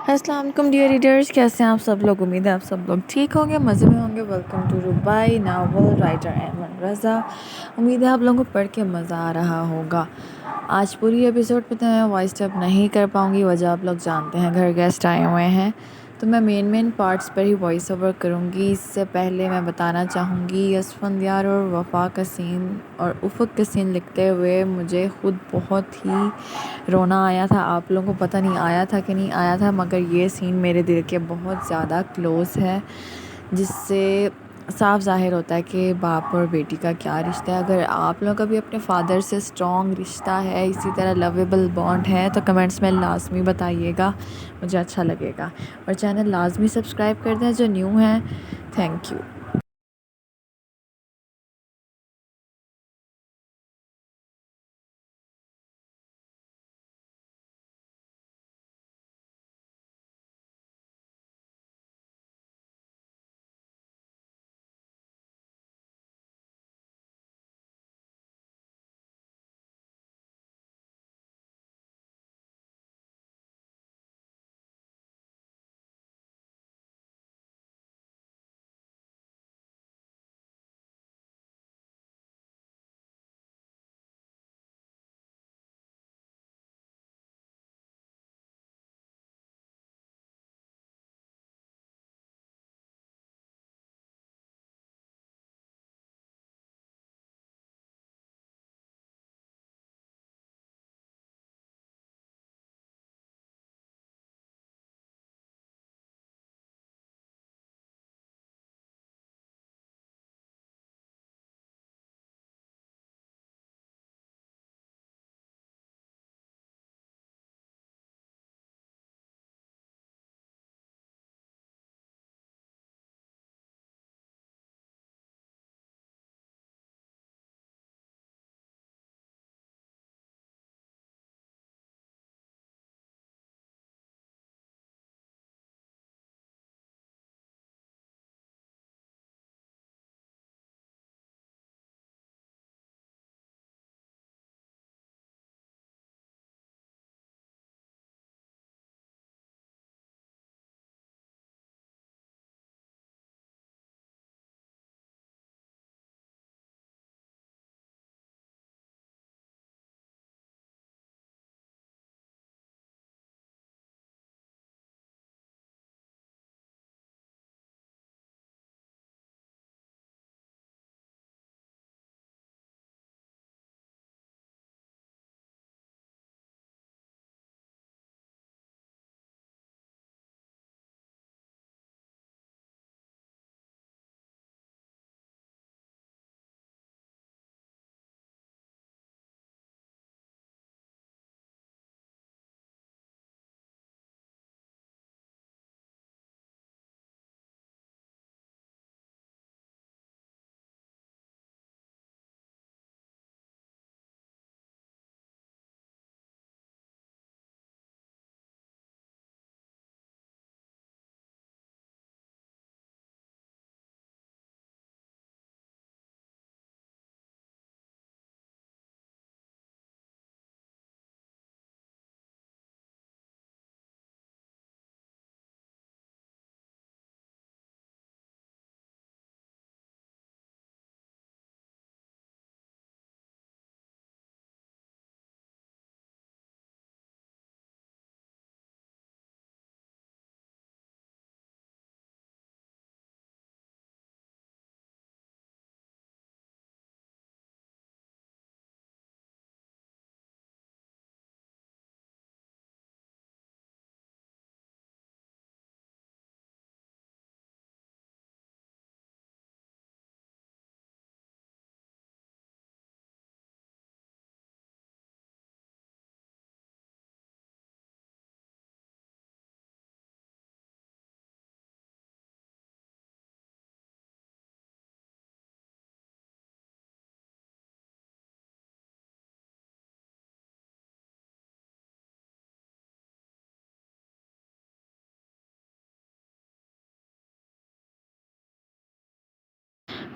السلام علیکم dear readers, کیسے ہیں آپ سب لوگ؟ امید ہے آپ سب لوگ ٹھیک ہوں گے، مزے میں ہوں گے۔ ویلکم ٹو ربائی ناول رائٹر ایمن رضا۔ امید ہے آپ لوگوں کو پڑھ کے مزہ آ رہا ہوگا۔ آج پوری ایپیسوڈ پہ تو میں وائس ٹیپ نہیں کر پاؤں گی، وجہ آپ لوگ جانتے ہیں، گھر گیسٹ آئے ہوئے ہیں، تو میں مین پارٹس پر ہی وائس اوور کروں گی۔ اس سے پہلے میں بتانا چاہوں گی اسفندیار اور وفا کا سین اور افق کا سین لکھتے ہوئے مجھے خود بہت ہی رونا آیا تھا۔ آپ لوگوں کو پتہ نہیں آیا تھا کہ نہیں آیا تھا، مگر یہ سین میرے دل کے بہت زیادہ کلوز ہے، جس سے صاف ظاہر ہوتا ہے کہ باپ اور بیٹی کا کیا رشتہ ہے۔ اگر آپ لوگ کا بھی اپنے فادر سے اسٹرانگ رشتہ ہے، اسی طرح لویبل بانڈ ہے، تو کمنٹس میں لازمی بتائیے گا، مجھے اچھا لگے گا۔ اور چینل لازمی سبسکرائب کر دیں جو نیو ہیں۔ Thank you.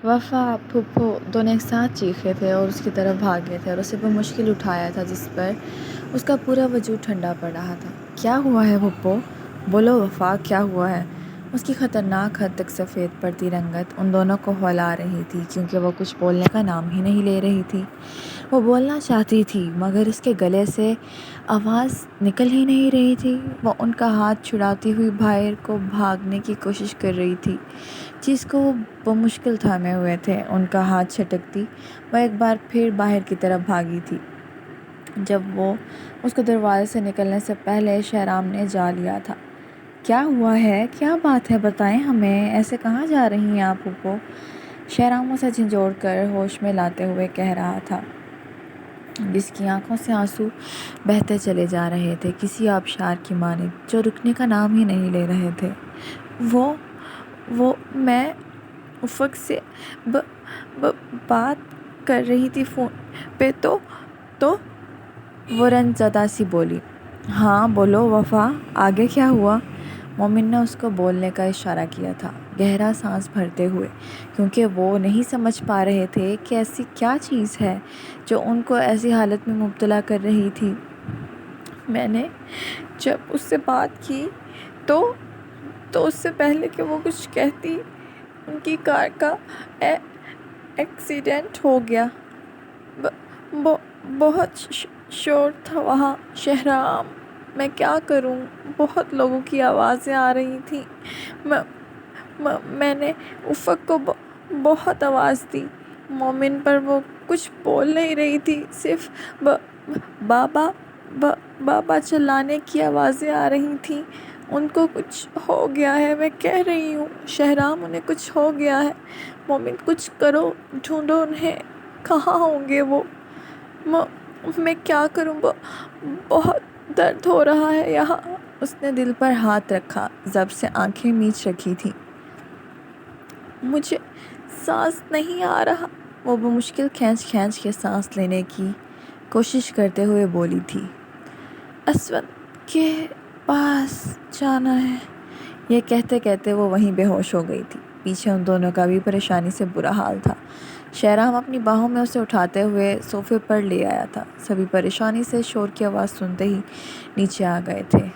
وفا پھپھو دونوں ایک ساتھ چیخے تھے اور اس کی طرف بھاگے تھے اور اسے بمشکل اٹھایا تھا، جس پر اس کا پورا وجود ٹھنڈا پڑ رہا تھا۔ کیا ہوا ہے پھپھو؟ بولو وفا، کیا ہوا ہے؟ اس کی خطرناک حد تک سفید پڑتی رنگت ان دونوں کو ہلا رہی تھی، کیونکہ وہ کچھ بولنے کا نام ہی نہیں لے رہی تھی۔ وہ بولنا چاہتی تھی مگر اس کے گلے سے آواز نکل ہی نہیں رہی تھی۔ وہ ان کا ہاتھ چھڑاتی ہوئی باہر کو بھاگنے کی کوشش کر رہی تھی، جس کو وہ بمشکل تھامے ہوئے تھے۔ ان کا ہاتھ چھٹکتی وہ ایک بار پھر باہر کی طرف بھاگی تھی، جب وہ اس کو دروازے سے نکلنے سے پہلے شہرام نے جا لیا تھا۔ کیا ہوا ہے؟ کیا بات ہے؟ بتائیں ہمیں، ایسے کہاں جا رہی ہیں آپ پھوپھو؟ شہرام اسے جھنجھوڑ کر ہوش میں لاتے ہوئے کہہ رہا تھا، جس کی آنکھوں سے آنسو بہتے چلے جا رہے تھے، کسی آبشار کی مانند جو رکنے کا نام ہی نہیں لے رہے تھے۔ وہ میں افق سے بات کر رہی تھی فون پہ تو وہ رنج زدہ سی بولی۔ ہاں بولو وفا، آگے کیا ہوا؟ مومن نے اس کو بولنے کا اشارہ کیا تھا، گہرا سانس بھرتے ہوئے، کیونکہ وہ نہیں سمجھ پا رہے تھے کہ ایسی کیا چیز ہے جو ان کو ایسی حالت میں مبتلا کر رہی تھی۔ میں نے جب اس سے بات کی تو اس سے پہلے کہ وہ کچھ کہتی، ان کی کار کا ایکسیڈنٹ ہو گیا۔ بہت شور تھا وہاں۔ شہرام، میں کیا کروں؟ بہت لوگوں کی آوازیں آ رہی تھیں۔ میں نے افق کو بہت آواز دی، مومن، پر وہ کچھ بول نہیں رہی تھی، صرف بابا چلانے کی آوازیں آ رہی تھیں۔ ان کو کچھ ہو گیا ہے، میں کہہ رہی ہوں شہرام، انہیں کچھ ہو گیا ہے۔ مومن، کچھ کرو، ڈھونڈو انہیں، کہاں ہوں گے وہ؟ میں کیا کروں؟ بہت درد ہو رہا ہے یہاں۔ اس نے دل پر ہاتھ رکھا، ضبط سے آنکھیں میچ رکھی تھیں۔ مجھے سانس نہیں آ رہا، وہ بمشکل کھینچ کے سانس لینے کی کوشش کرتے ہوئے بولی تھی۔ اسود کے پاس جانا ہے۔ یہ کہتے کہتے وہ وہیں بے ہوش ہو گئی تھی۔ پیچھے ان دونوں کا بھی پریشانی سے برا حال تھا۔ شہرام اپنی باہوں میں اسے اٹھاتے ہوئے صوفے پر لے آیا تھا۔ سبھی پریشانی سے شور کی آواز سنتے ہی نیچے آ گئے تھے۔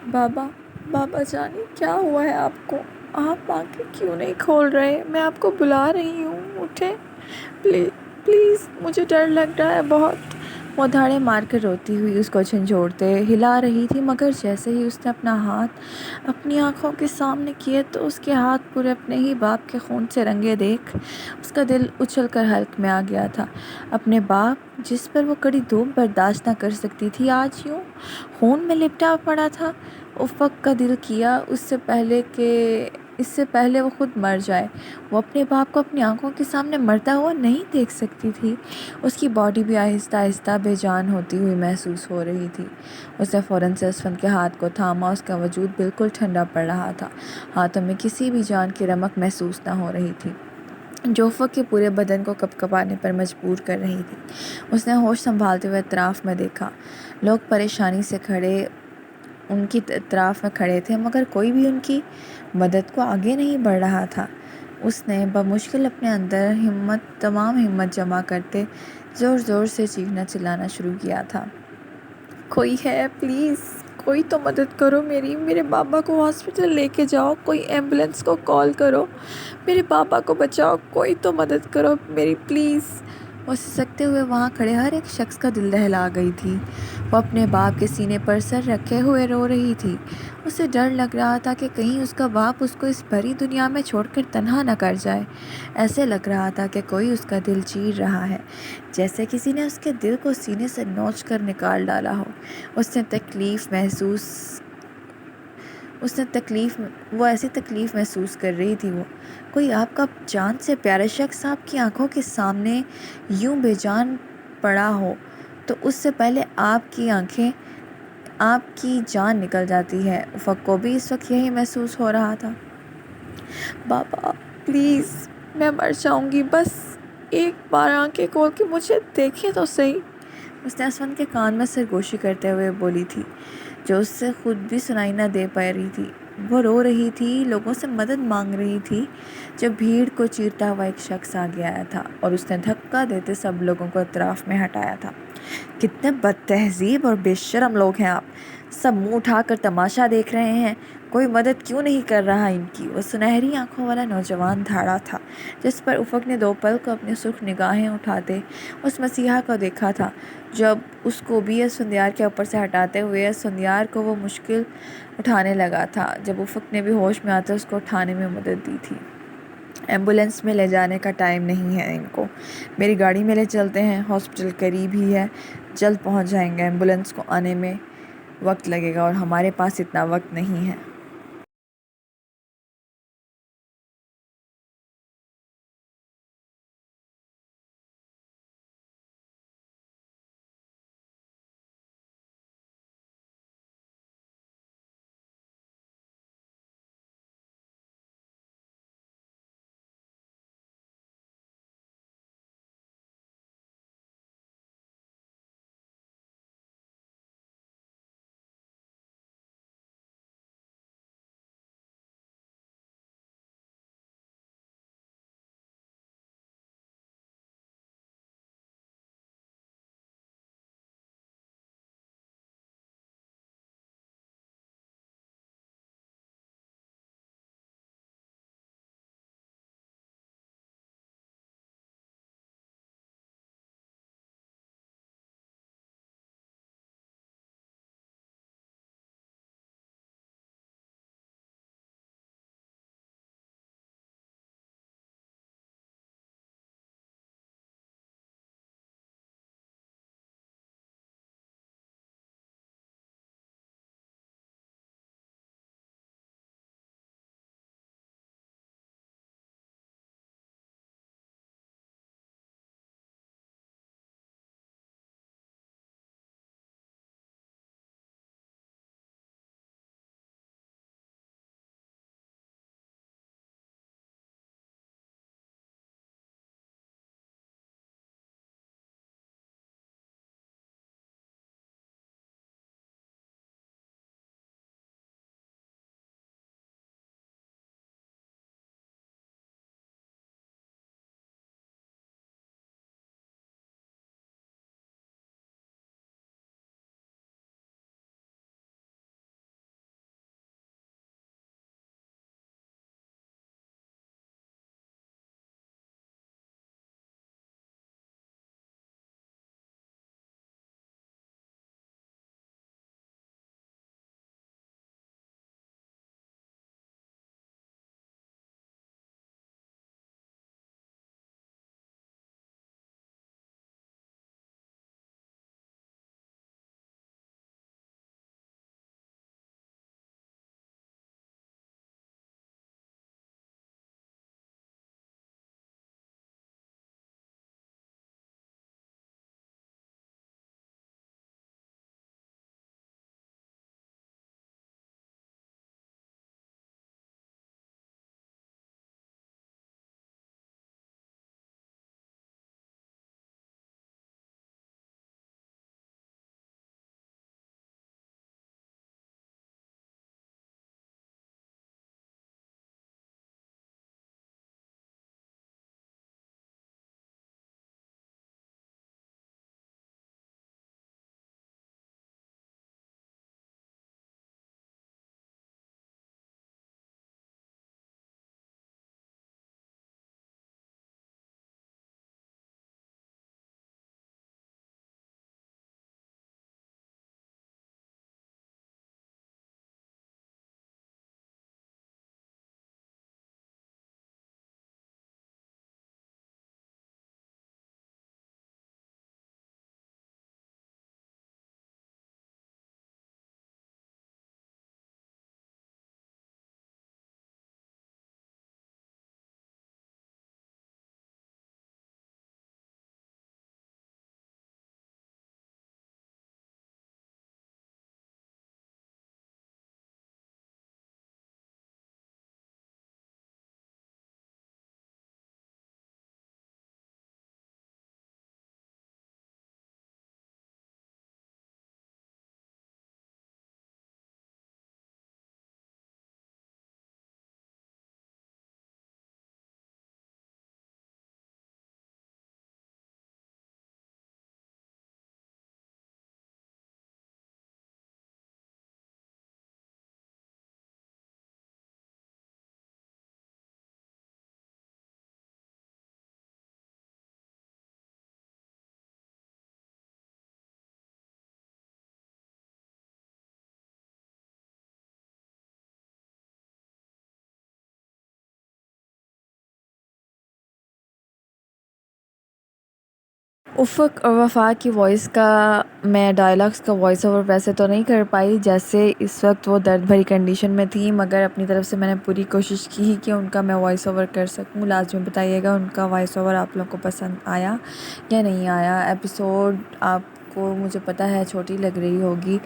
بابا جانی، کیا ہوا ہے آپ کو؟ آپ آنکھیں کیوں نہیں کھول رہے؟ میں آپ کو بلا رہی ہوں، اٹھیں پلیز، مجھے ڈر لگ رہا ہے بہت۔ وہ دھاڑے مار کر روتی ہوئی اس کو جھنجھوڑتے ہلا رہی تھی، مگر جیسے ہی اس نے اپنا ہاتھ اپنی آنکھوں کے سامنے کیے تو اس کے ہاتھ پورے اپنے ہی باپ کے خون سے رنگے دیکھ اس کا دل اچھل کر حلق میں آ گیا تھا۔ اپنے باپ، جس پر وہ کڑی دھوپ برداشت نہ کر سکتی تھی، آج یوں خون میں لپٹا پڑا تھا۔ افق کا دل کیا اس سے پہلے وہ خود مر جائے، وہ اپنے باپ کو اپنی آنکھوں کے سامنے مرتا ہوا نہیں دیکھ سکتی تھی۔ اس کی باڈی بھی آہستہ آہستہ بے جان ہوتی ہوئی محسوس ہو رہی تھی۔ اس نے فوراً سے اسفند کے ہاتھ کو تھاما، اس کا وجود بالکل ٹھنڈا پڑ رہا تھا، ہاتھوں میں کسی بھی جان کی رمق محسوس نہ ہو رہی تھی، جو افق کے پورے بدن کو کپکپانے پر مجبور کر رہی تھی۔ اس نے ہوش سنبھالتے ہوئے اطراف میں دیکھا۔ لوگ پریشانی سے ان کی اطراف میں کھڑے تھے، مگر کوئی بھی ان کی مدد کو آگے نہیں بڑھ رہا تھا۔ اس نے بمشکل اپنے اندر تمام ہمت جمع کرتے زور زور سے چیخنا چلانا شروع کیا تھا۔ کوئی ہے؟ پلیز کوئی تو مدد کرو میرے بابا کو ہاسپٹل لے کے جاؤ، کوئی ایمبولینس کو کال کرو، میرے بابا کو بچاؤ، کوئی تو مدد کرو میری پلیز۔ وہ سسکتے ہوئے وہاں کھڑے ہر ایک شخص کا دل دہلا گئی تھی۔ وہ اپنے باپ کے سینے پر سر رکھے ہوئے رو رہی تھی۔ اسے ڈر لگ رہا تھا کہ کہیں اس کا باپ اس کو اس بھری دنیا میں چھوڑ کر تنہا نہ کر جائے۔ ایسے لگ رہا تھا کہ کوئی اس کا دل چیر رہا ہے، جیسے کسی نے اس کے دل کو سینے سے نوچ کر نکال ڈالا ہو۔ وہ ایسی تکلیف محسوس کر رہی تھی۔ وہ کوئی آپ کا جان سے پیارا شخص آپ کی آنکھوں کے سامنے یوں بے جان پڑا ہو تو اس سے پہلے آپ کی جان نکل جاتی ہے۔ افق کو بھی اس وقت یہی محسوس ہو رہا تھا۔ بابا پلیز، میں مر جاؤں گی، بس ایک بار آنکھیں کھول کے مجھے دیکھیں تو صحیح، اس نے اسون کے کان میں سرگوشی کرتے ہوئے بولی تھی، جو اس سے خود بھی سنائی نہ دے پا رہی تھی۔ وہ رو رہی تھی، لوگوں سے مدد مانگ رہی تھی، جب بھیڑ کو چیرتا ہوا ایک شخص آگے آیا تھا اور اس نے دھکا دیتے سب لوگوں کو اطراف میں ہٹایا تھا۔ کتنے بد تہذیب اور بے شرم لوگ ہیں آپ! سب منہ اٹھا کر تماشا دیکھ رہے ہیں، کوئی مدد کیوں نہیں کر رہا ان کی؟ وہ سنہری آنکھوں والا نوجوان دھاڑا تھا جس پر افق نے 2 پل کو اپنی سرخ نگاہیں اٹھاتے اس مسیحا کو دیکھا تھا، جب اس کو بھی اسفندیار کے اوپر سے ہٹاتے ہوئے اسفندیار کو وہ مشکل اٹھانے لگا تھا، جب افق نے بھی ہوش میں آتے اس کو اٹھانے میں مدد دی تھی۔ ایمبولینس میں لے جانے کا ٹائم نہیں ہے ان کو، میری گاڑی میں لے چلتے ہیں، ہاسپٹل قریب ہی ہے، جلد پہنچ جائیں گے، ایمبولینس کو آنے میں وقت لگے گا اور ہمارے پاس اتنا وقت نہیں ہے۔ افق اور وفا کی وائس کا میں ڈائلاگس کا وائس اوور ویسے تو نہیں کر پائی، جیسے اس وقت وہ درد بھری کنڈیشن میں تھی، مگر اپنی طرف سے میں نے پوری کوشش کی کہ ان کا میں وائس اوور کر سکوں۔ لازمی بتائیے گا ان کا وائس اوور آپ لوگوں کو پسند آیا یا نہیں آیا۔ ایپیسوڈ آپ کو مجھے پتہ ہے چھوٹی لگ رہی ہوگی،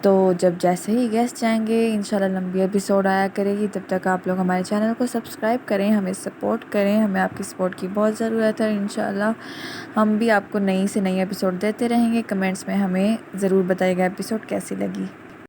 تو جب جیسے ہی گیسٹ جائیں گے انشاءاللہ لمبی ایپیسوڈ آیا کرے گی۔ تب تک آپ لوگ ہمارے چینل کو سبسکرائب کریں، ہمیں سپورٹ کریں، ہمیں آپ کی سپورٹ کی بہت ضرورت ہے۔ انشاءاللہ ہم بھی آپ کو نئی سے نئی ایپیسوڈ دیتے رہیں گے۔ کمنٹس میں ہمیں ضرور بتائیے گا ایپیسوڈ کیسی لگی۔